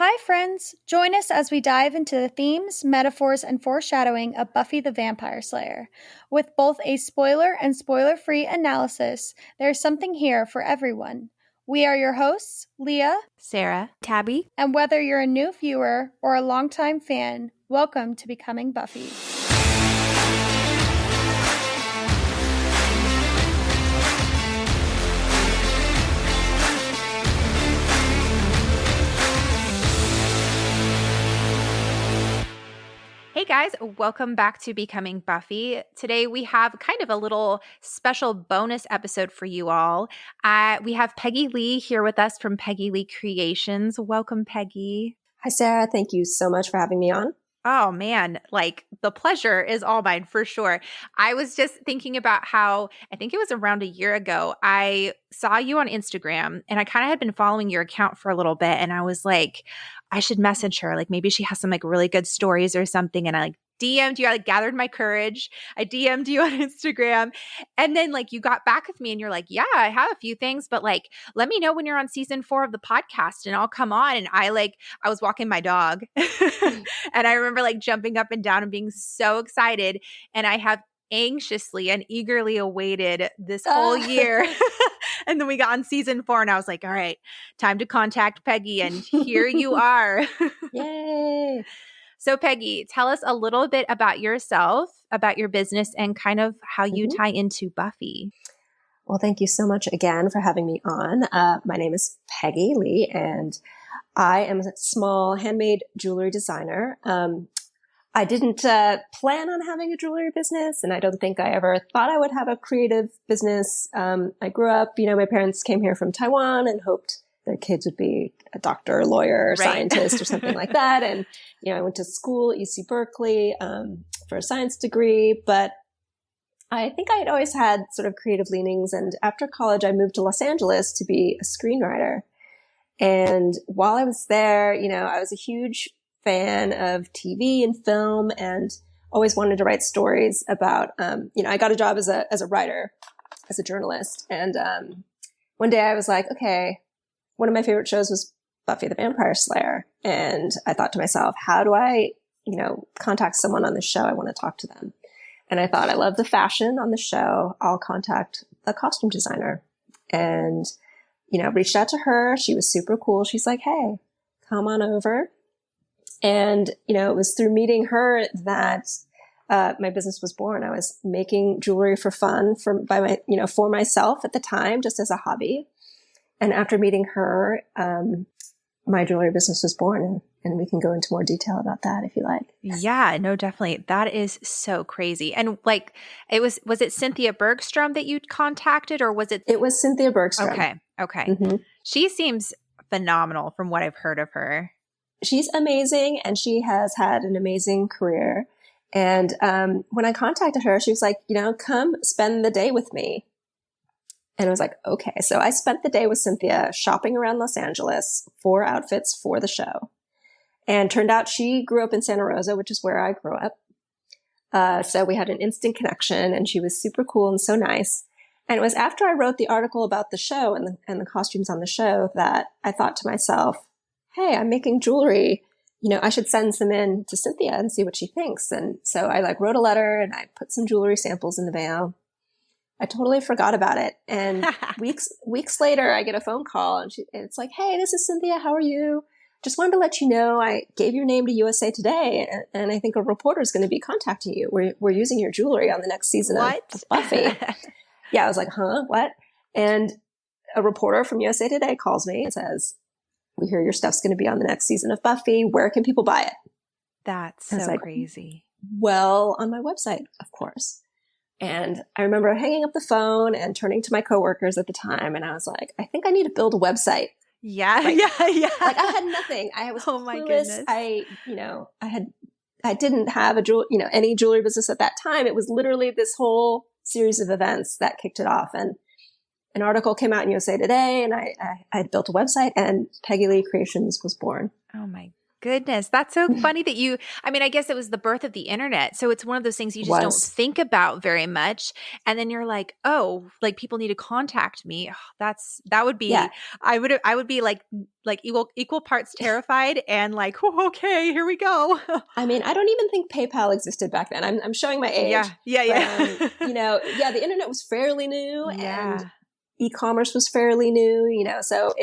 Hi, friends! Join us as we dive into the themes, metaphors, and foreshadowing of Buffy the Vampire Slayer. With both a spoiler and spoiler free analysis, there's something here for everyone. We are your hosts, Leah, Sarah, Tabby, and whether you're a new viewer or a longtime fan, welcome to Becoming Buffy. Hey guys, welcome back to Becoming Buffy. Today we have kind of a little special bonus episode for you all. We have Peggy Li here with us from Peggy Li Creations. Welcome, Peggy. Hi, Sarah. Thank you so much for having me on. Oh man, the pleasure is all mine for sure. I was just thinking about how I think it was around a year ago, I saw you on Instagram and I kind of had been following your account for a little bit and I was like, I should message her. Maybe she has some really good stories or something. And I DM'd you. I gathered my courage. I DM'd you on Instagram. And then you got back with me and you're like, yeah, I have a few things, but let me know when you're on season 4 of the podcast and I'll come on. And I was walking my dog and I remember jumping up and down and being so excited. And I have anxiously and eagerly awaited this whole year. And then we got on season 4 and I was like, all right, time to contact Peggy. And here you are. Yay. So Peggy, tell us a little bit about yourself, about your business, and kind of how you tie into Buffy. Well, thank you so much again for having me on. My name is Peggy Li, and I am a small handmade jewelry designer. I didn't plan on having a jewelry business, and I don't think I ever thought I would have a creative business. I grew up, my parents came here from Taiwan and hoped their kids would be a doctor, lawyer, right. scientist, or something like that. And, I went to school at UC Berkeley for a science degree, but I think I had always had sort of creative leanings. And after college, I moved to Los Angeles to be a screenwriter. And while I was there, I was a huge fan of TV and film and always wanted to write stories about, I got a job as a writer, as a journalist. And one day I was like, okay, one of my favorite shows was Buffy the Vampire Slayer. And I thought to myself, how do I, contact someone on the show? I want to talk to them. And I thought, I love the fashion on the show. I'll contact the costume designer. And, reached out to her. She was super cool. She's like, hey, come on over. And, it was through meeting her that my business was born. I was making jewelry for fun for myself at the time, just as a hobby. And after meeting her, my jewelry business was born, and we can go into more detail about that if you like. Yeah, no, definitely. That is so crazy. And was it Cynthia Bergstrom that you contacted, or was it? It was Cynthia Bergstrom. Okay. Mm-hmm. She seems phenomenal from what I've heard of her. She's amazing, and she has had an amazing career. And when I contacted her, she was like, come spend the day with me. And I was like, okay. So I spent the day with Cynthia shopping around Los Angeles for outfits for the show. And turned out she grew up in Santa Rosa, which is where I grew up. So we had an instant connection, and she was super cool and so nice. And it was after I wrote the article about the show and the costumes on the show that I thought to myself, hey, I'm making jewelry. I should send some in to Cynthia and see what she thinks. And so I wrote a letter and I put some jewelry samples in the mail. I totally forgot about it. And weeks later, I get a phone call and it's like, hey, this is Cynthia. How are you? Just wanted to let you know I gave your name to USA Today, and I think a reporter is going to be contacting you. We're using your jewelry on the next season of Buffy. Yeah, I was like, huh, what? And a reporter from USA Today calls me and says, we hear your stuff's going to be on the next season of Buffy. Where can people buy it? That's so crazy. Well, on my website, of course. And I remember hanging up the phone and turning to my coworkers at the time. And I was like, I think I need to build a website. Yeah. Yeah. I had nothing. I was oh my clueless. goodness. I didn't have any jewelry business at that time. It was literally this whole series of events that kicked it off. And an article came out in USA Today, and I built a website, and Peggy Li Creations was born. Oh my goodness. That's so funny that I guess it was the birth of the internet. So it's one of those things you just don't Was. think about very much. And then you're like, oh, like people need to contact me. Oh, that would be, Yeah. I would be like equal parts terrified and like, oh, okay, here we go. I mean, I don't even think PayPal existed back then. I'm showing my age. Yeah. But, the internet was fairly new Yeah. and e-commerce was fairly new, so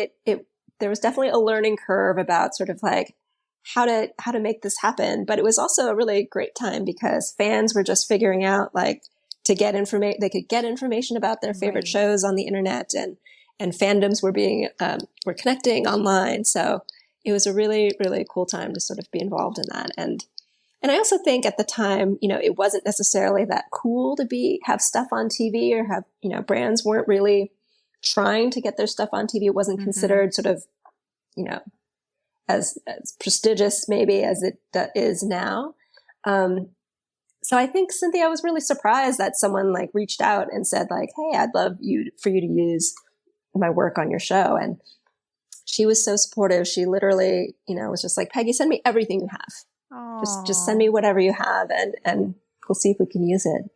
there was definitely a learning curve about sort of like how to make this happen. But it was also a really great time because fans were just figuring out like to get information. They could get information about their favorite shows on the internet, and fandoms were connecting online. So it was a really, really cool time to sort of be involved in that. And I also think at the time, it wasn't necessarily that cool to have stuff on TV or have, brands weren't really trying to get their stuff on TV. It wasn't considered sort of, as prestigious maybe as it is now. So I think Cynthia was really surprised that someone like reached out and said like, hey, I'd love for you to use my work on your show. And she was so supportive. She literally, was just like, Peggy, send me everything you have. Just send me whatever you have and we'll see if we can use it.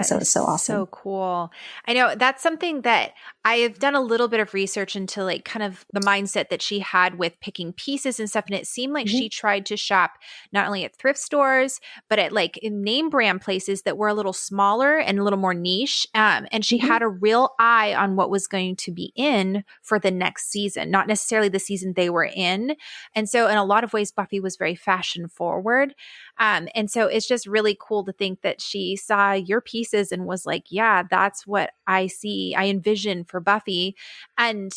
So it's so awesome. So cool. I know that's something that I have done a little bit of research into, like kind of the mindset that she had with picking pieces and stuff. And it seemed like she tried to shop not only at thrift stores, but at like in name brand places that were a little smaller and a little more niche. And she had a real eye on what was going to be in for the next season, not necessarily the season they were in. And so in a lot of ways, Buffy was very fashion forward. And so it's just really cool to think that she saw your pieces and was like, yeah, that's what I see. I envision for Buffy. And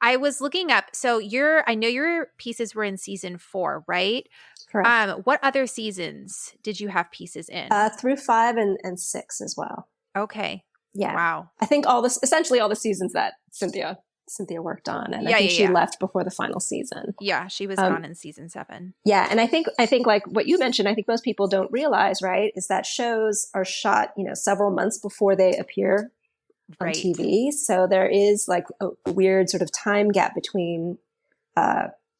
I was looking up. So I know your pieces were in season 4, right? Correct. What other seasons did you have pieces in? Through 5 and 6 as well. Okay. Yeah. Wow. I think essentially all the seasons that Cynthia worked on. And I think she left before the final season. Yeah, she was gone in season 7. Yeah. And I think like what you mentioned, I think most people don't realize, right, is that shows are shot, several months before they appear on TV. So there is like a weird sort of time gap between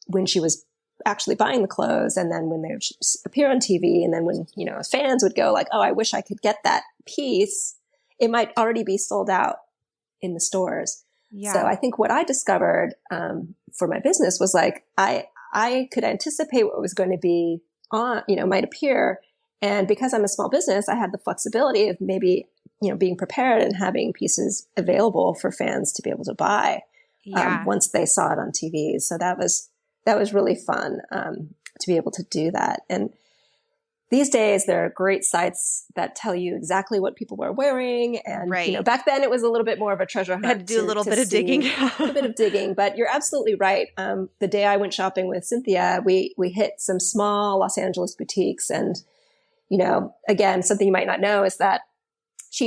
when she was actually buying the clothes and then when they would appear on TV. And then when, fans would go like, oh, I wish I could get that piece. It might already be sold out in the stores. Yeah. So I think what I discovered for my business was like I could anticipate what was going to be on, might appear. And because I'm a small business, I had the flexibility of maybe, being prepared and having pieces available for fans to be able to buy once they saw it on TV. So that was really fun to be able to do that. And these days, there are great sites that tell you exactly what people were wearing. And back then, it was a little bit more of a treasure hunt. I had to do a little bit of digging. A bit of digging. But you're absolutely right. The day I went shopping with Cynthia, we hit some small Los Angeles boutiques. And, again, something you might not know is that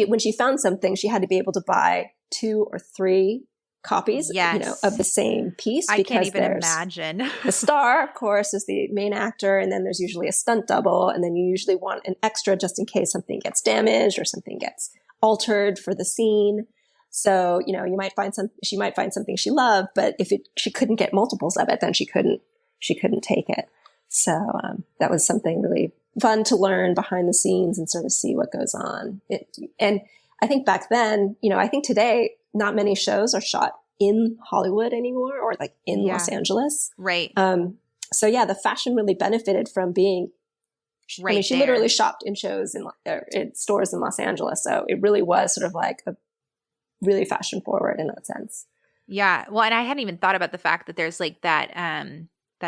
when she found something, she had to be able to buy 2 or 3 copies, of the same piece. I can't even imagine. The star, of course, is the main actor, and then there's usually a stunt double, and then you usually want an extra just in case something gets damaged or something gets altered for the scene. So, she might find something she loved, but if she couldn't get multiples of it, then she couldn't take it. So that was something really fun to learn behind the scenes and sort of see what goes on. And I think back then, I think today, not many shows are shot in Hollywood anymore or like in Los Angeles. Right. So the fashion really benefited from being, she literally shopped in shows in stores in Los Angeles. So it really was sort of like a really fashion forward in that sense. Yeah. Well, and I hadn't even thought about the fact that there's like that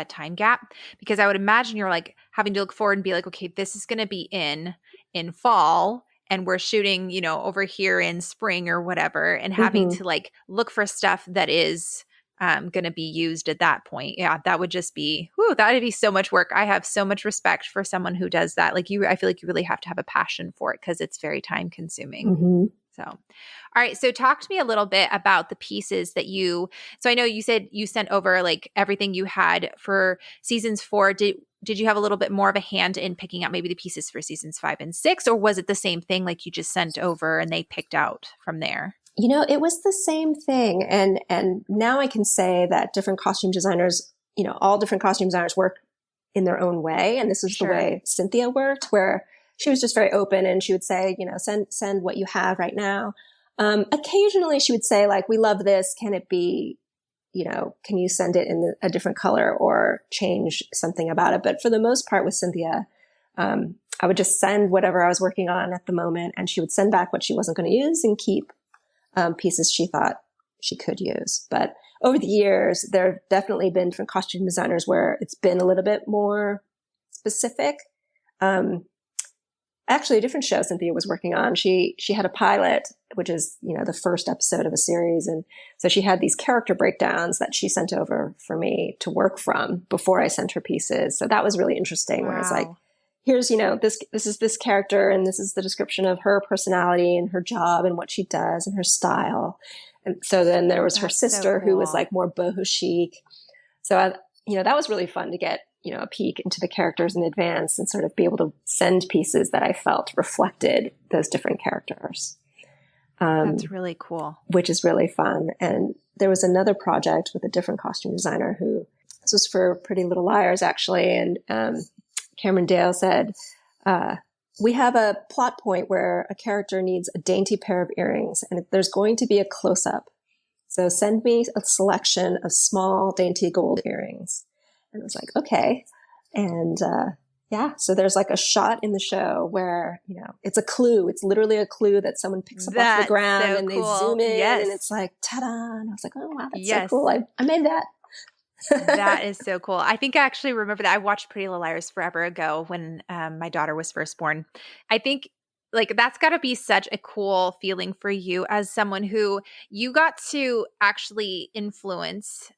time gap, because I would imagine you're like having to look forward and be like, okay, this is going to be in fall. And we're shooting, over here in spring or whatever, and having to like look for stuff that is going to be used at that point. Yeah, that would just be, that would be so much work. I have so much respect for someone who does that. Like I feel like you really have to have a passion for it because it's very time consuming. So, all right. So talk to me a little bit about the pieces that so I know you said you sent over like everything you had for seasons 4. Did you have a little bit more of a hand in picking out maybe the pieces for seasons 5 and 6, or was it the same thing? Like you just sent over and they picked out from there? It was the same thing. And now I can say that different costume designers, all different costume designers work in their own way. And this was Sure. the way Cynthia worked, where she was just very open and she would say, you know, send what you have right now. Occasionally she would say like, we love this. Can it be, you know, can you send it in a different color or change something about it? But for the most part with Cynthia, I would just send whatever I was working on at the moment, and she would send back what she wasn't going to use and keep pieces she thought she could use. But over the years, there have definitely been different costume designers where it's been a little bit more specific. Actually, a different show Cynthia was working on, she had a pilot, which is, you know, the first episode of a series. And so she had these character breakdowns that she sent over for me to work from before I sent her pieces. So that was really interesting, where it's like, here's, you know, this is this character, and this is the description of her personality and her job and what she does and her style. And so then there was her sister, who was like more boho chic. So, you know, that was really fun to get, you know, a peek into the characters in advance and sort of be able to send pieces that I felt reflected those different characters. That's really cool. Which is really fun. And there was another project with a different costume designer this was for Pretty Little Liars, actually. And Cameron Dale said, we have a plot point where a character needs a dainty pair of earrings, and there's going to be a close-up. So send me a selection of small, dainty gold earrings. And I was like, okay. And so there's like a shot in the show where, you know, it's a clue. It's literally a clue that someone picks up off the ground, and they zoom in, and it's like, ta-da. And I was like, oh, wow, that's so cool. I made that. That is so cool. I think I actually remember that. I watched Pretty Little Liars forever ago when my daughter was first born. I think like that's got to be such a cool feeling for you as someone who you got to actually influence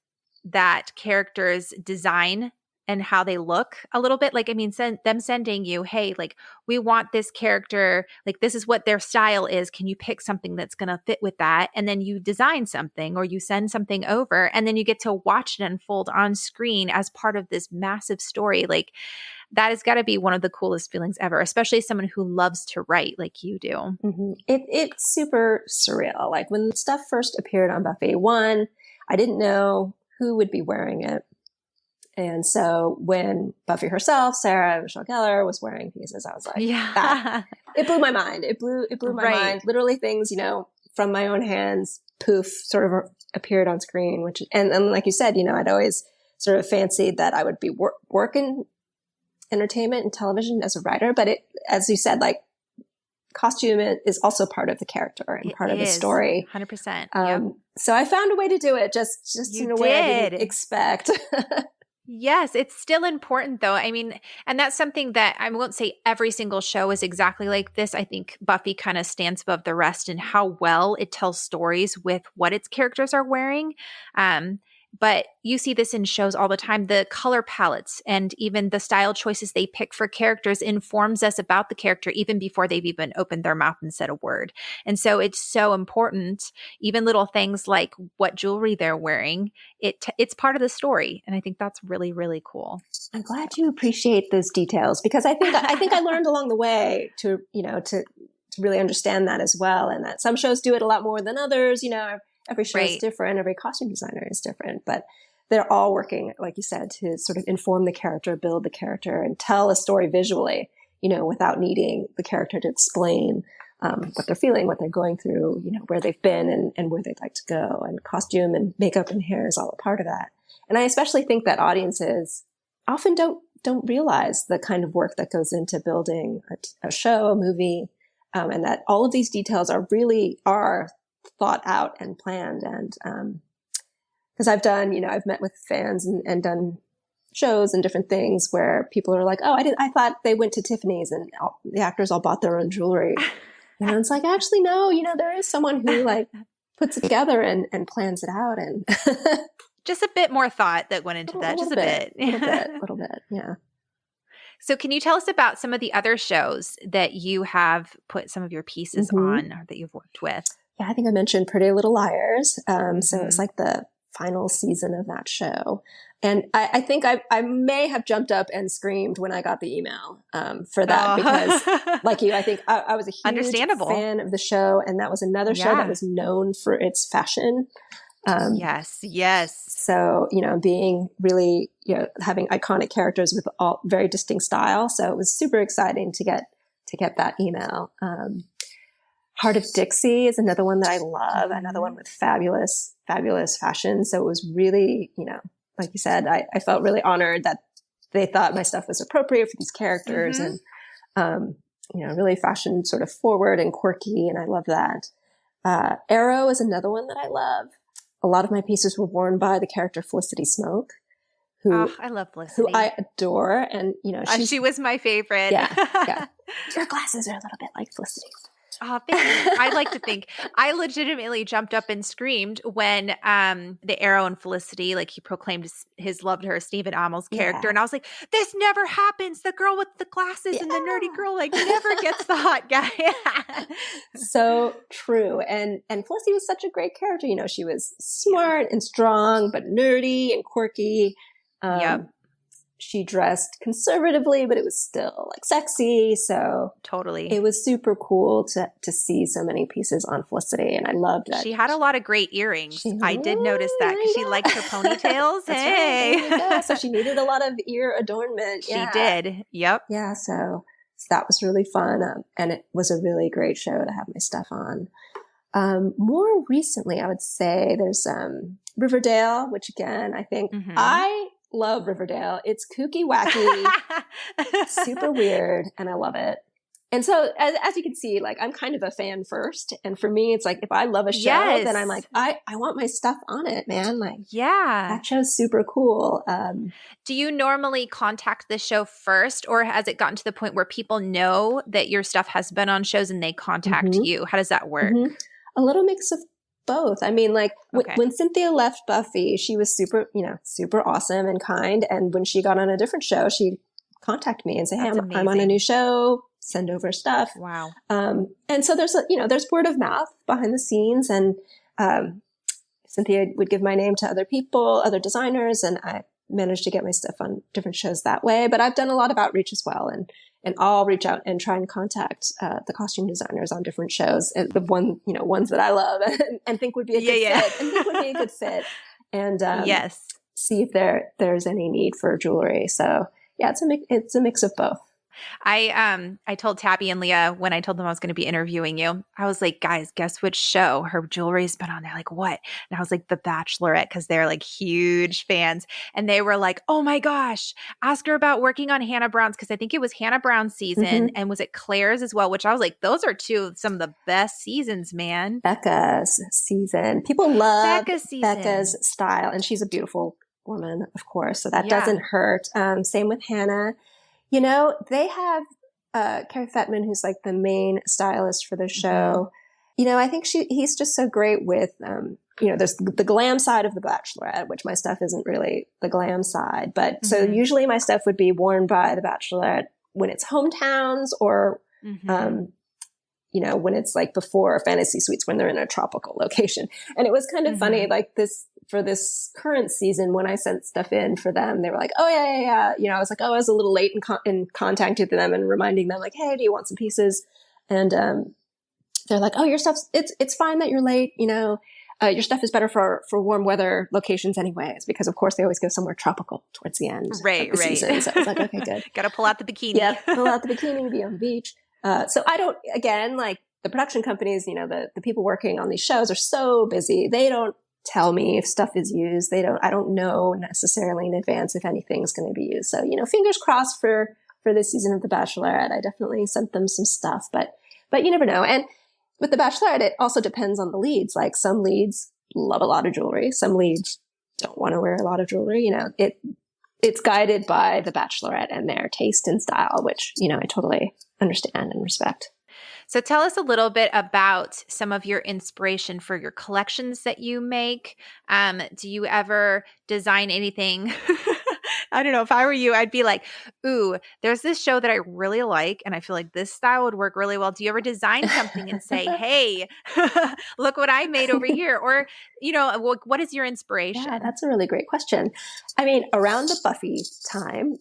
that character's design and how they look a little bit. Like, I mean, them sending you, hey, like we want this character, like this is what their style is. Can you pick something that's going to fit with that? And then you design something or you send something over, and then you get to watch it unfold on screen as part of this massive story. Like that has got to be one of the coolest feelings ever, especially as someone who loves to write like you do. Mm-hmm. It's super surreal. Like when stuff first appeared on Buffy, I didn't know who would be wearing it. And so when Buffy herself, Sarah Michelle Gellar, was wearing pieces, I was like, it blew my mind. It blew my mind. Literally things, you know, from my own hands, poof, sort of appeared on screen, and like you said, you know, I'd always sort of fancied that I would be working entertainment and television as a writer. But as you said, like costume is also part of the character and part of the story. 100%. So I found a way to do it just in a way I didn't expect. Yes, it's still important though. I mean, and that's something that I won't say every single show is exactly like this. I think Buffy kind of stands above the rest in how well it tells stories with what its characters are wearing. But you see this in shows all the time. The color palettes and even the style choices they pick for characters informs us about the character even before they've even opened their mouth and said a word. And so it's so important. Even little things like what jewelry they're wearing, it's part of the story. And I think that's really, really cool. I'm glad you appreciate those details, because I think I learned along the way to really understand that as well. And that some shows do it a lot more than others, you know. Every show is different. Every costume designer is different, but they're all working, like you said, to sort of inform the character, build the character, and tell a story visually, you know, without needing the character to explain what they're feeling, what they're going through, you know, where they've been and where they'd like to go. And costume and makeup and hair is all a part of that. And I especially think that audiences often don't realize the kind of work that goes into building a show, a movie, and that all of these details are thought out and planned. And because I've met with fans and done shows and different things where people are like, oh, I thought they went to Tiffany's and the actors all bought their own jewelry. And it's like, actually, no, you know, there is someone who like puts it together and plans it out. And just a bit more thought that went into that. Just a bit. Little bit. Yeah. So can you tell us about some of the other shows that you have put some of your pieces on or that you've worked with? Yeah, I think I mentioned Pretty Little Liars. So it was like the final season of that show. And I think I may have jumped up and screamed when I got the email for that because, like you, I think I was a huge fan of the show. And that was another show that was known for its fashion. Yes. So, you know, being really having iconic characters with all very distinct style. So it was super exciting to get that email. Heart of Dixie is another one that I love, another one with fabulous fashion. So it was really, like you said, I felt really honored that they thought my stuff was appropriate for these characters and, really fashion sort of forward and quirky. And I love that. Arrow is another one that I love. A lot of my pieces were worn by the character Felicity Smoke, I love Felicity, who I adore. And, she was my favorite. Yeah. Your glasses are a little bit like Felicity's. Oh, I'd like to think I legitimately jumped up and screamed when the Arrow and Felicity, like he proclaimed his love to her, Stephen Amell's character. And I was like, this never happens. The girl with the glasses and the nerdy girl like never gets the hot guy. So true. And Felicity was such a great character. She was smart and strong, but nerdy and quirky. She dressed conservatively, but it was still like sexy. So totally, it was super cool to see so many pieces on Felicity, and I loved that. She had a lot of great earrings. I did notice that because she liked her ponytails. Hey, right. So she needed a lot of ear adornment. She did. Yep. Yeah. So that was really fun, and it was a really great show to have my stuff on. More recently, I would say there's Riverdale, which again I think I love Riverdale. It's kooky, wacky, super weird, and I love it. And so as you can see, like I'm kind of a fan first. And for me, it's like if I love a show, then I'm like, I want my stuff on it, man. Like, that show's super cool. Do you normally contact the show first, or has it gotten to the point where people know that your stuff has been on shows and they contact you? How does that work? A little mix of both. I mean, like when Cynthia left Buffy, she was super awesome and kind. And when she got on a different show, she'd contact me and say, hey, I'm on a new show, send over stuff. Wow. And so there's there's word of mouth behind the scenes, and Cynthia would give my name to other people, other designers, and I managed to get my stuff on different shows that way. But I've done a lot of outreach as well. And I'll reach out and try and contact the costume designers on different shows, and the ones that I love and think would be a good fit, and see if there's any need for jewelry. So yeah, it's a mix of both. I told Tabby and Leah when I told them I was going to be interviewing you, I was like, guys, guess which show her jewelry's been on? They're like, what? And I was like, The Bachelorette, because they're like huge fans. And they were like, oh my gosh, ask her about working on Hannah Brown's, because I think it was Hannah Brown's season. And was it Claire's as well? Which I was like, those are some of the best seasons, man. Becca's season. People love Becca's style. And she's a beautiful woman, of course. So that doesn't hurt. Same with Hannah. They have Carrie Fettman, who's like the main stylist for the show. I think he's just so great with, there's the glam side of The Bachelorette, which my stuff isn't really the glam side. But so usually my stuff would be worn by The Bachelorette when it's hometowns or, when it's like before Fantasy Suites, when they're in a tropical location. And it was kind of funny, like for this current season, when I sent stuff in for them, they were like, oh yeah. I was like, I was a little late in contacting them and reminding them like, hey, do you want some pieces? And, they're like, oh, your stuff's, it's fine that you're late. Your stuff is better for warm weather locations anyways, because of course they always go somewhere tropical towards the end of the season. So I was like, okay, good. Got to pull out the bikini. Yeah, pull out the bikini, be on the beach. So I don't, again, like the production companies, the people working on these shows are so busy. They don't tell me if stuff is used. I don't know necessarily in advance if anything's going to be used. So, fingers crossed for this season of The Bachelorette. I definitely sent them some stuff, but you never know. And with The Bachelorette, it also depends on the leads. Like some leads love a lot of jewelry. Some leads don't want to wear a lot of jewelry. It's guided by The Bachelorette and their taste and style, which, I totally understand and respect. So tell us a little bit about some of your inspiration for your collections that you make. Do you ever design anything? I don't know. If I were you, I'd be like, ooh, there's this show that I really like, and I feel like this style would work really well. Do you ever design something and say, hey, look what I made over here? Or, what is your inspiration? Yeah, that's a really great question. I mean, around the Buffy time,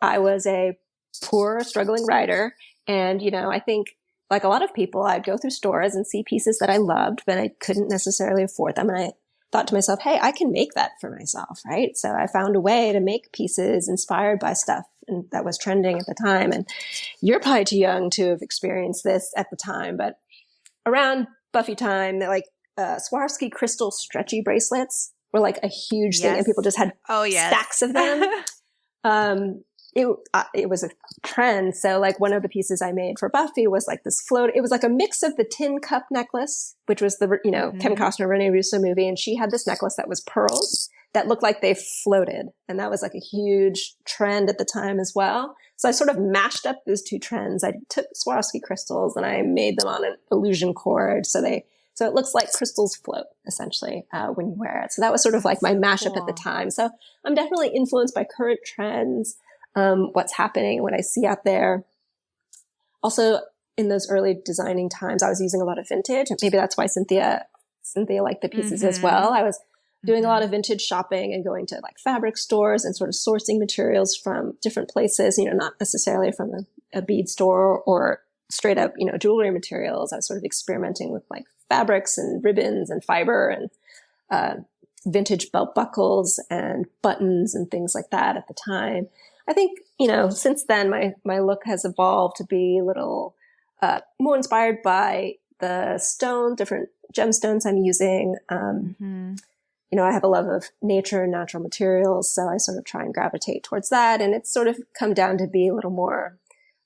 I was a poor, struggling writer. And, I think like a lot of people, I'd go through stores and see pieces that I loved, but I couldn't necessarily afford them. And I thought to myself, hey, I can make that for myself, right? So I found a way to make pieces inspired by stuff that was trending at the time. And you're probably too young to have experienced this at the time, but around Buffy time, like Swarovski crystal stretchy bracelets were like a huge thing, and people just had stacks of them. It was a trend. So like one of the pieces I made for Buffy was like this float. It was like a mix of the tin cup necklace, which was the, Kevin Costner, Rene Russo movie. And she had this necklace that was pearls that looked like they floated. And that was like a huge trend at the time as well. So I sort of mashed up those two trends. I took Swarovski crystals and I made them on an illusion cord. So it looks like crystals float essentially, when you wear it. So that was sort of like my mashup at the time. So I'm definitely influenced by current trends. What's happening, what I see out there. Also, in those early designing times, I was using a lot of vintage. Maybe that's why Cynthia liked the pieces as well. I was doing a lot of vintage shopping and going to like fabric stores and sort of sourcing materials from different places, not necessarily from a bead store or straight up, jewelry materials. I was sort of experimenting with like fabrics and ribbons and fiber and vintage belt buckles and buttons and things like that at the time. I think, since then my look has evolved to be a little more inspired by the different gemstones I'm using. I have a love of nature and natural materials, so I sort of try and gravitate towards that. And it's sort of come down to be a little more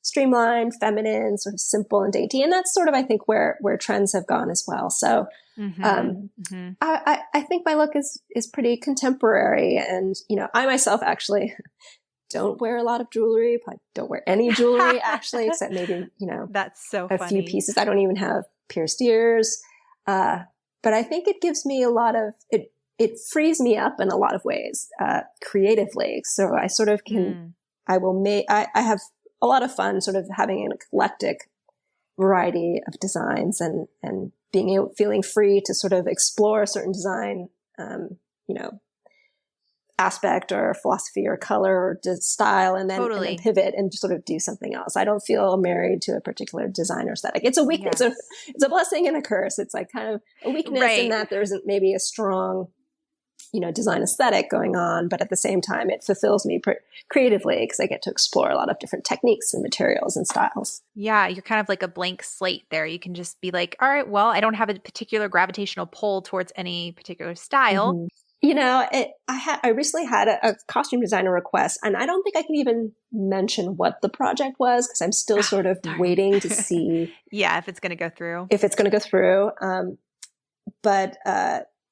streamlined, feminine, sort of simple and dainty. And that's sort of, I think, where trends have gone as well. So I think my look is pretty contemporary. And, I myself actually don't wear a lot of jewelry. I don't wear any jewelry actually, except maybe, that's so a funny. few pieces. I don't even have pierced ears. But I think it gives me it frees me up in a lot of ways, creatively. So I sort of I have a lot of fun sort of having an eclectic variety of designs and feeling free to sort of explore a certain design, aspect or philosophy or color or style and then pivot and just sort of do something else. I don't feel married to a particular designer aesthetic. It's a weakness. Yes. It's a blessing and a curse. It's like kind of a weakness in that there isn't maybe a strong, design aesthetic going on, but at the same time, it fulfills me creatively because I get to explore a lot of different techniques and materials and styles. Yeah, you're kind of like a blank slate there. You can just be like, all right, well, I don't have a particular gravitational pull towards any particular style. Mm-hmm. I recently had a costume designer request, and I don't think I can even mention what the project was because I'm still sort of waiting to see. If it's going to go through. But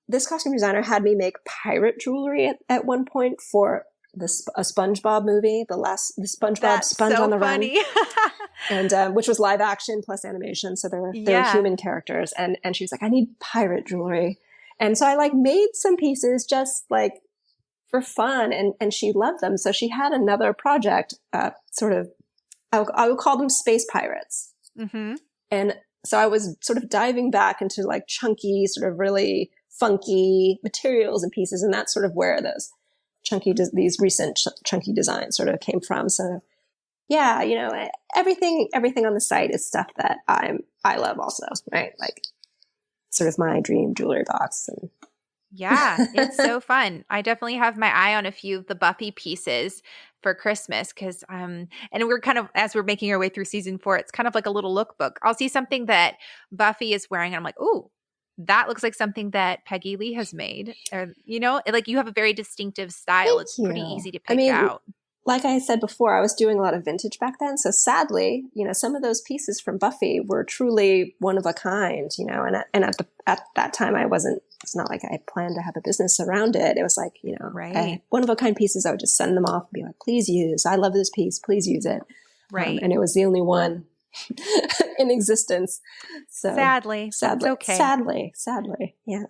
this costume designer had me make pirate jewelry at one point for a SpongeBob movie, the SpongeBob Sponge on the Run, and which was live action plus animation, so there were human characters, and she was like, I need pirate jewelry. And so I like made some pieces just like for fun and she loved them. So she had another project, I would call them space pirates. Mm-hmm. And so I was sort of diving back into like chunky, sort of really funky materials and pieces. And that's sort of where those these recent chunky designs sort of came from. So yeah, everything on the site is stuff that I love also, right? Like, sort of my dream jewelry box. Yeah, it's so fun. I definitely have my eye on a few of the Buffy pieces for Christmas because and we're kind of, as we're making our way through season 4, it's kind of like a little lookbook. I'll see something that Buffy is wearing and I'm like, ooh, that looks like something that Peggy Li has made. Or, like you have a very distinctive style. It's pretty easy to pick out. Like I said before, I was doing a lot of vintage back then. So sadly, some of those pieces from Buffy were truly one of a kind, and at that time it's not like I planned to have a business around it. It was like, one of a kind pieces. I would just send them off and be like, please use, I love this piece, please use it. Right. And it was the only one in existence. So sadly. That's okay. Sadly. Yeah.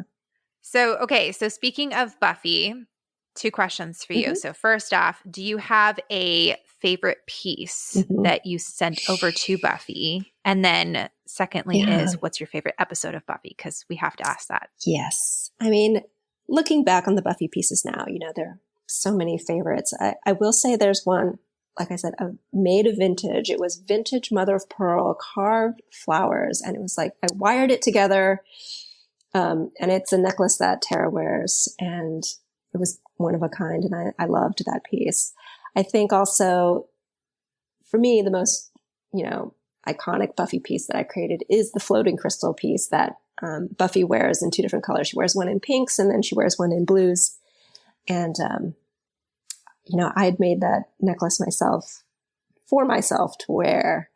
So speaking of Buffy, 2 questions for you. Mm-hmm. So first off, do you have a favorite piece that you sent over to Buffy? And then secondly is what's your favorite episode of Buffy? Because we have to ask that. Yes. I mean, looking back on the Buffy pieces now, there are so many favorites. I will say there's one, like I said, made of vintage. It was vintage mother of pearl, carved flowers. And it was like, I wired it together. And it's a necklace that Tara wears, and it was one of a kind, and I loved that piece. I think also, for me, the most, iconic Buffy piece that I created is the floating crystal piece that Buffy wears in 2 different colors. She wears one in pinks, and then she wears one in blues. And, I had made that necklace for myself to wear.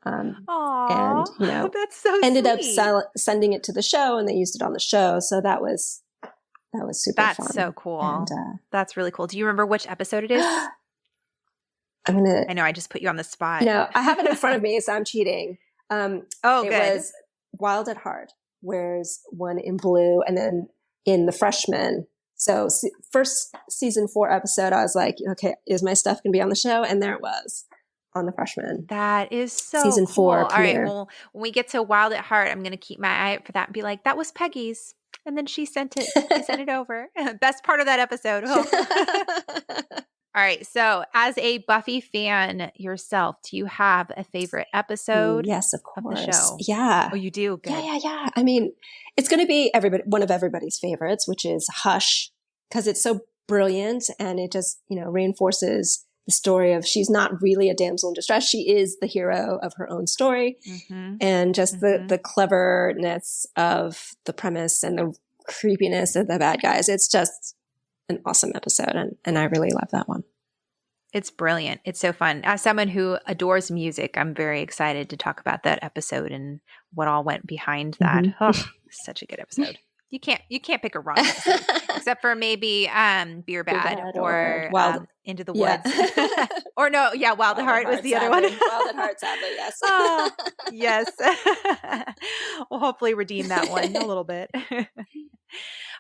Aww, and, that's so ended sweet. up sending it to the show, and they used it on the show. So that was super fun. That's so cool. And, that's really cool. Do you remember which episode it is? I know I just put you on the spot. I have it in front of me, so I'm cheating. It was Wild at Heart, wears one in blue, and then in the Freshman. So first season 4 episode, I was like, okay, is my stuff going to be on the show? And there it was on the Freshman. That is so season cool. 4 All premiere. right, well, when we get to Wild at Heart, I'm going to keep my eye out for that and be like, that was Peggy's. And then she sent it over. Best part of that episode. All right. So as a Buffy fan yourself, do you have a favorite episode? Yes, of course. Of the show? Yeah. Oh, you do? Good. Yeah. I mean, it's going to be one of everybody's favorites, which is Hush, because it's so brilliant, and it just, reinforces the story of she's not really a damsel in distress. She is the hero of her own story. Mm-hmm. And just the cleverness of the premise and the creepiness of the bad guys. It's just an awesome episode. And I really love that one. It's brilliant. It's so fun. As someone who adores music, I'm very excited to talk about that episode and what all went behind that. Mm-hmm. Oh, such a good episode. You can't pick a wrong episode, except for maybe Beer Bad or Wild Into the Woods. Yeah. Or no, yeah, Wild at Heart was the other one. Wild at Heart, sadly, yes. Oh, yes. We'll hopefully redeem that one a little bit.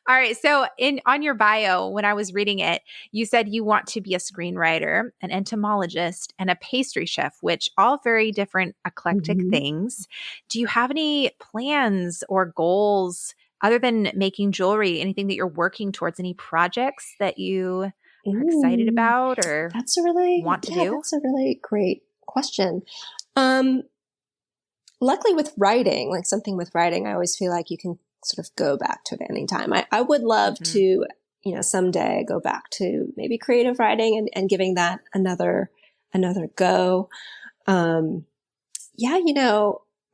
All right. So on your bio, when I was reading it, you said you want to be a screenwriter, an entomologist, and a pastry chef, which all very different eclectic things. Do you have any plans or goals other than making jewelry, anything that you're working towards, any projects that you are excited about or want to do? That's a really great question. Luckily with writing, I always feel like you can sort of go back to it at any time. I would love to, someday go back to maybe creative writing and giving that another go.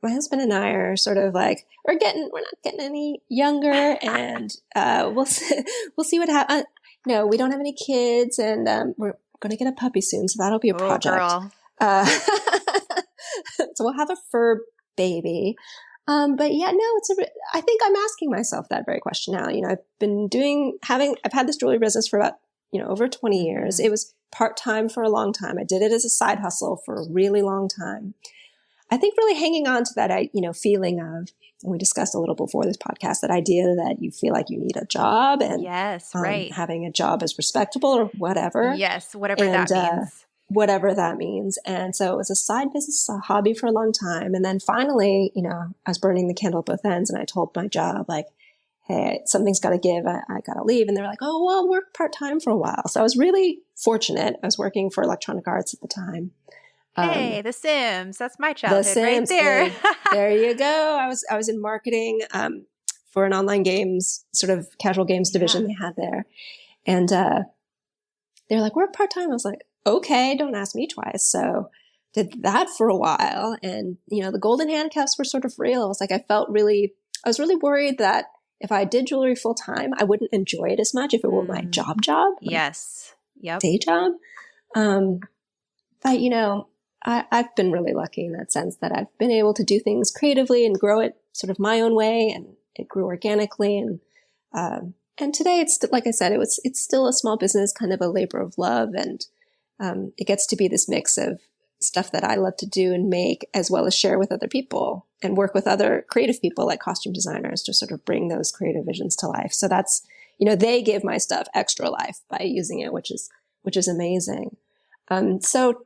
My husband and I are sort of like, we're not getting any younger, and we'll see what happens. No, we don't have any kids, and we're going to get a puppy soon, so that'll be a project. Girl. So we'll have a fur baby. But yeah, no, I think I'm asking myself that very question now. I've had this jewelry business for about, over 20 years. It was part-time for a long time. I did it as a side hustle for a really long time. I think really hanging on to that, feeling of, and we discussed a little before this podcast, that idea that you feel like you need a job, and yes, right. Having a job is respectable or whatever. Yes, whatever that means. Whatever that means. And so it was a side business, a hobby for a long time. And then finally, I was burning the candle at both ends, and I told my job, like, hey, something's got to give. I got to leave. And they're like, oh, well, work part-time for a while. So I was really fortunate. I was working for Electronic Arts at the time. Hey, The Sims. That's my childhood. The Sims, right there. There you go. I was in marketing for an online games, sort of casual games division they had there. And they're like, work part-time. I was like, okay, don't ask me twice. So did that for a while. And, the golden handcuffs were sort of real. I was like, I was really worried that if I did jewelry full time, I wouldn't enjoy it as much if it were my job. Yes. Yep. Day job. But, I've been really lucky in that sense that I've been able to do things creatively and grow it sort of my own way, and it grew organically. And today it's, like I said, it's still a small business, kind of a labor of love. And it gets to be this mix of stuff that I love to do and make, as well as share with other people and work with other creative people like costume designers to sort of bring those creative visions to life. So that's, they give my stuff extra life by using it, which is amazing. So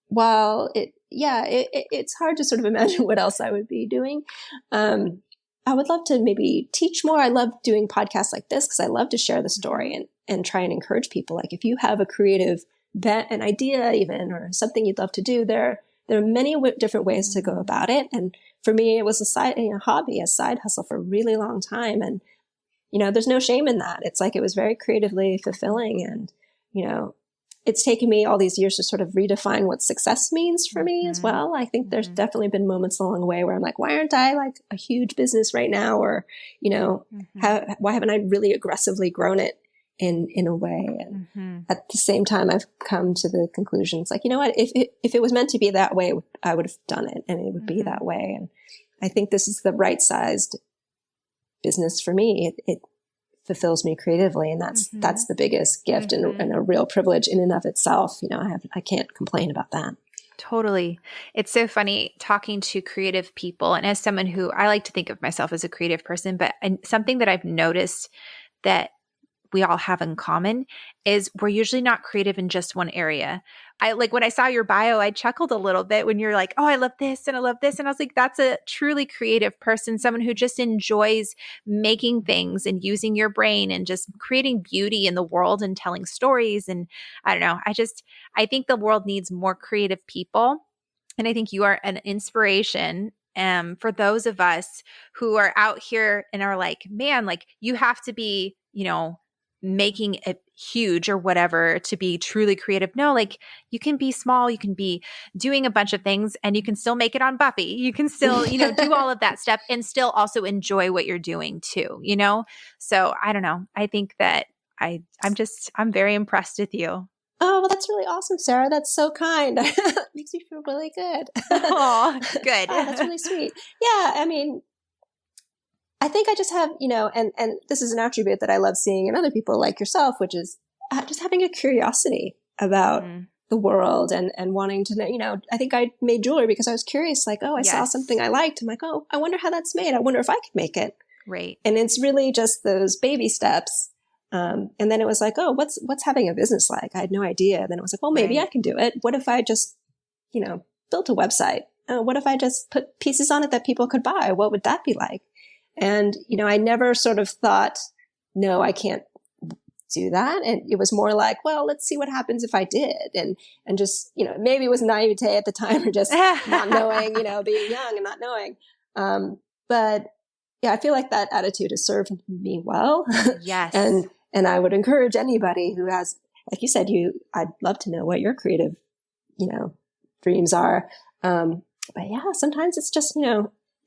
while it's hard to sort of imagine what else I would be doing. I would love to maybe teach more. I love doing podcasts like this because I love to share the story and try and encourage people. Like, if you have a creative bet, an idea even, or something you'd love to do, there there are many different ways to go about it. And for me, it was a hobby, a side hustle for a really long time. And, there's no shame in that. It's like, it was very creatively fulfilling. And, it's taken me all these years to sort of redefine what success means for me as well. I think there's definitely been moments along the way where I'm like, why aren't I like a huge business right now? Or, why haven't I really aggressively grown it in a way? And at the same time, I've come to the conclusion, it's like, you know what, if it was meant to be that way, I would have done it and it would be that way. And I think this is the right sized business for me. It fulfills me creatively. And that's the biggest gift and a real privilege in and of itself. I can't complain about that. Totally. It's so funny talking to creative people. And as someone who, I like to think of myself as a creative person, but something that I've noticed that we all have in common is we're usually not creative in just one area. When I saw your bio, I chuckled a little bit when you're like, oh, I love this and I love this. And I was like, that's a truly creative person, someone who just enjoys making things and using your brain and just creating beauty in the world and telling stories. And I don't know, I think the world needs more creative people. And I think you are an inspiration for those of us who are out here and are like, man, like you have to be, making it huge or whatever to be truly creative. No, like you can be small, you can be doing a bunch of things and you can still make it on Buffy. You can still, do all of that stuff and still also enjoy what you're doing too, So I don't know. I think that I'm very impressed with you. Oh, well, that's really awesome, Sarah. That's so kind. Makes me feel really good. Oh, good. Oh, that's really sweet. Yeah. I mean, I think I just have, and this is an attribute that I love seeing in other people like yourself, which is just having a curiosity about the world and wanting to know, I think I made jewelry because I was curious, like, oh, I saw something I liked. I'm like, oh, I wonder how that's made. I wonder if I could make it. Right. And it's really just those baby steps. And then it was like, oh, what's having a business like? I had no idea. Then it was like, well, maybe I can do it. What if I just, built a website? What if I just put pieces on it that people could buy? What would that be like? And, I never sort of thought, no, I can't do that. And it was more like, well, let's see what happens if I did. And just, maybe it was naivete at the time or just not knowing, being young and not knowing. But yeah, I feel like that attitude has served me well. Yes. And I would encourage anybody who has, like you said, I'd love to know what your creative, dreams are. But yeah, sometimes it's just,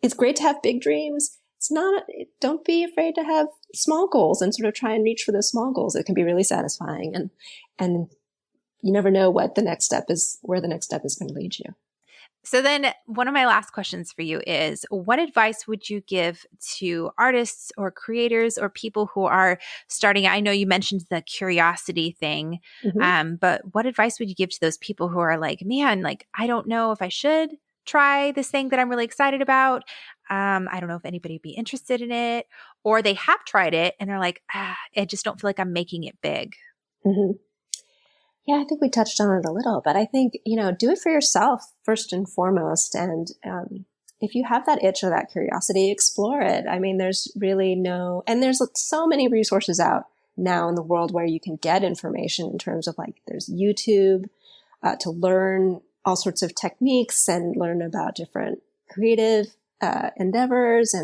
it's great to have big dreams. Don't be afraid to have small goals and sort of try and reach for those small goals. It can be really satisfying. And you never know where the next step is going to lead you. So then one of my last questions for you is, what advice would you give to artists or creators or people who are starting? I know you mentioned the curiosity thing, but what advice would you give to those people who are like, man, like, I don't know if I should try this thing that I'm really excited about. I don't know if anybody would be interested in it, or they have tried it and they're like, I just don't feel like I'm making it big. Mm-hmm. Yeah, I think we touched on it a little, but I think, do it for yourself first and foremost. And if you have that itch or that curiosity, explore it. I mean, there's really there's so many resources out now in the world where you can get information in terms of like, there's YouTube to learn all sorts of techniques and learn about different creative endeavors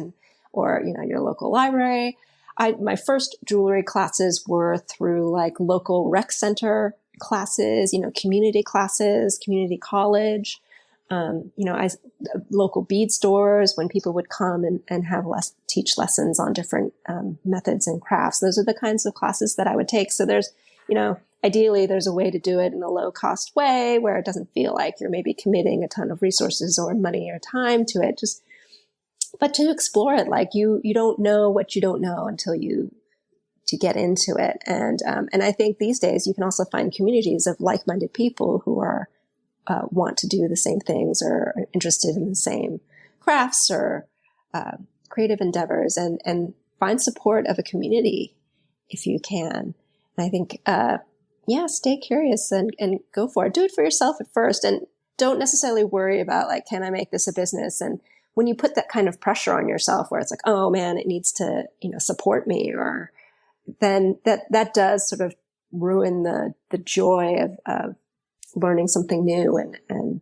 or your local library. My first jewelry classes were through like local rec center classes, community classes, community college, local bead stores when people would come and have teach lessons on different methods and crafts. Those are the kinds of classes that I would take. So there's, ideally there's a way to do it in a low cost way where it doesn't feel like you're maybe committing a ton of resources or money or time to it. But to explore it, like you don't know what you don't know until to get into it. And I think these days you can also find communities of like-minded people who are, want to do the same things or are interested in the same crafts or, creative endeavors and find support of a community if you can. And I think, stay curious and go for it. Do it for yourself at first and don't necessarily worry about like, can I make this a business? And when you put that kind of pressure on yourself where it's like, oh man, it needs to, support me, or then that does sort of ruin the joy of learning something new and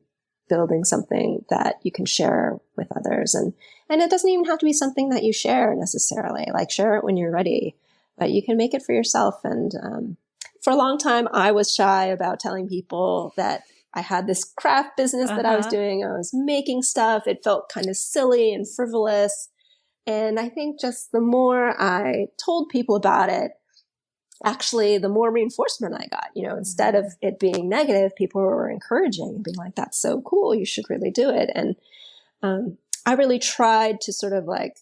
building something that you can share with others. And it doesn't even have to be something that you share necessarily, like share it when you're ready, but you can make it for yourself. And for a long time, I was shy about telling people that I had this craft business that I was doing. I was making stuff. It felt kind of silly and frivolous. And I think just the more I told people about it, actually, the more reinforcement I got. Instead of it being negative, people were encouraging and being like, that's so cool. You should really do it. And I really tried to sort of like,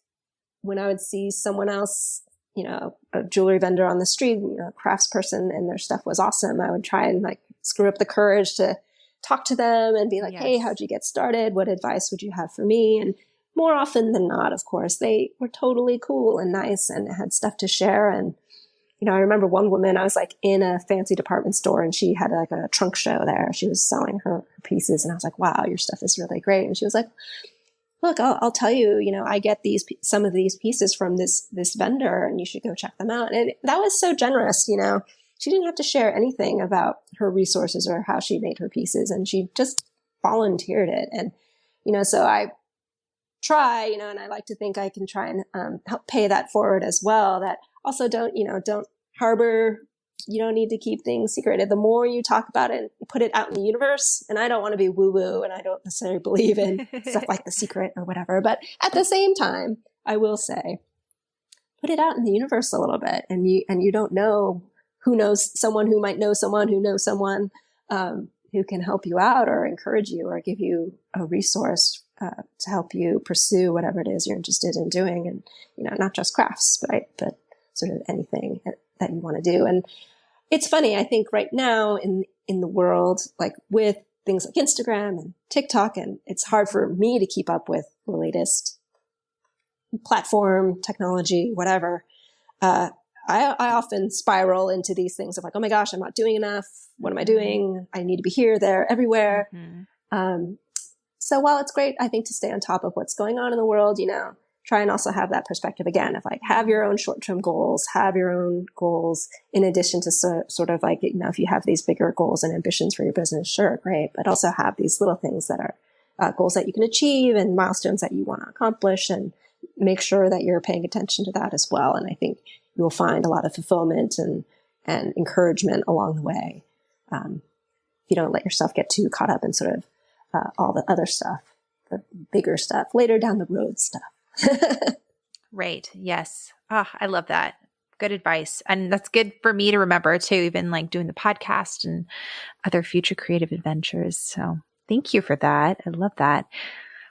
when I would see someone else, a jewelry vendor on the street, a craftsperson, and their stuff was awesome, I would try and like screw up the courage to talk to them and be like, hey, how'd you get started? What advice would you have for me? And more often than not, of course, they were totally cool and nice and had stuff to share. And, I remember one woman, I was like in a fancy department store and she had like a trunk show there. She was selling her pieces and I was like, wow, your stuff is really great. And she was like, look, I'll tell you, I get some of these pieces from this vendor and you should go check them out. And that was so generous, She didn't have to share anything about her resources or how she made her pieces. And she just volunteered it. And, so I try, and I like to think I can try and help pay that forward as well. That also don't harbor, you don't need to keep things secreted. The more you talk about it and put it out in the universe, and I don't want to be woo-woo and I don't necessarily believe in stuff like The Secret or whatever, but at the same time, I will say, put it out in the universe a little bit, and you don't know who knows someone who might know someone who knows someone who can help you out or encourage you or give you a resource to help you pursue whatever it is you're interested in doing. And, not just crafts, right? But sort of anything that you want to do. And it's funny, I think right now in the world, like with things like Instagram and TikTok, and it's hard for me to keep up with the latest platform, technology, whatever. I often spiral into these things of like, oh my gosh, I'm not doing enough. What am I doing? I need to be here, there, everywhere. So while it's great, I think, to stay on top of what's going on in the world, try and also have that perspective again of like, have your own short-term goals, have your own goals in addition to sort of like, if you have these bigger goals and ambitions for your business, sure, great. But also have these little things that are goals that you can achieve and milestones that you want to accomplish, and make sure that you're paying attention to that as well. And I think you will find a lot of fulfillment and encouragement along the way. If you don't let yourself get too caught up in sort of all the other stuff, the bigger stuff, later down the road stuff. Right. Yes. Oh, I love that. Good advice. And that's good for me to remember too, even like doing the podcast and other future creative adventures. So thank you for that. I love that.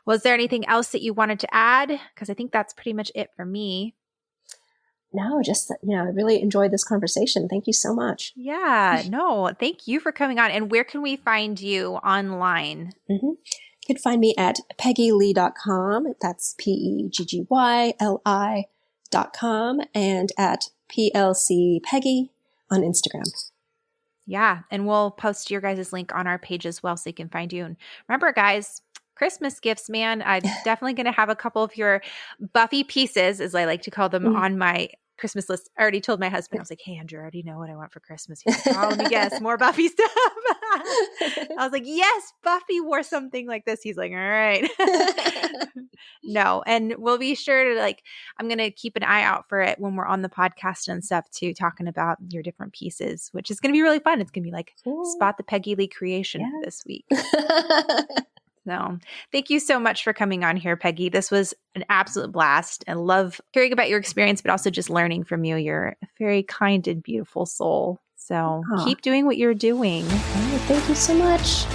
Was there anything else that you wanted to add? Because I think that's pretty much it for me. No, just that, I really enjoyed this conversation. Thank you so much. Yeah, no, thank you for coming on. And where can we find you online? You can find me at peggyli.com. That's PEGGYLI.com, and at PLC Peggy on Instagram. Yeah, and we'll post your guys' link on our page as well so you can find you. And remember, guys, Christmas gifts, man. I'm definitely going to have a couple of your Buffy pieces, as I like to call them, on my Christmas list. I already told my husband, I was like, hey, Andrew, I already know what I want for Christmas. He's like, oh, let me guess, more Buffy stuff. I was like, yes, Buffy wore something like this. He's like, all right. No, and we'll be sure to I'm going to keep an eye out for it when we're on the podcast and stuff too, talking about your different pieces, which is going to be really fun. It's going to be like spot the Peggy Li creation this week. So thank you so much for coming on here, Peggy. This was an absolute blast. I love hearing about your experience, but also just learning from you. You're a very kind and beautiful soul. So keep doing what you're doing. Oh, thank you so much.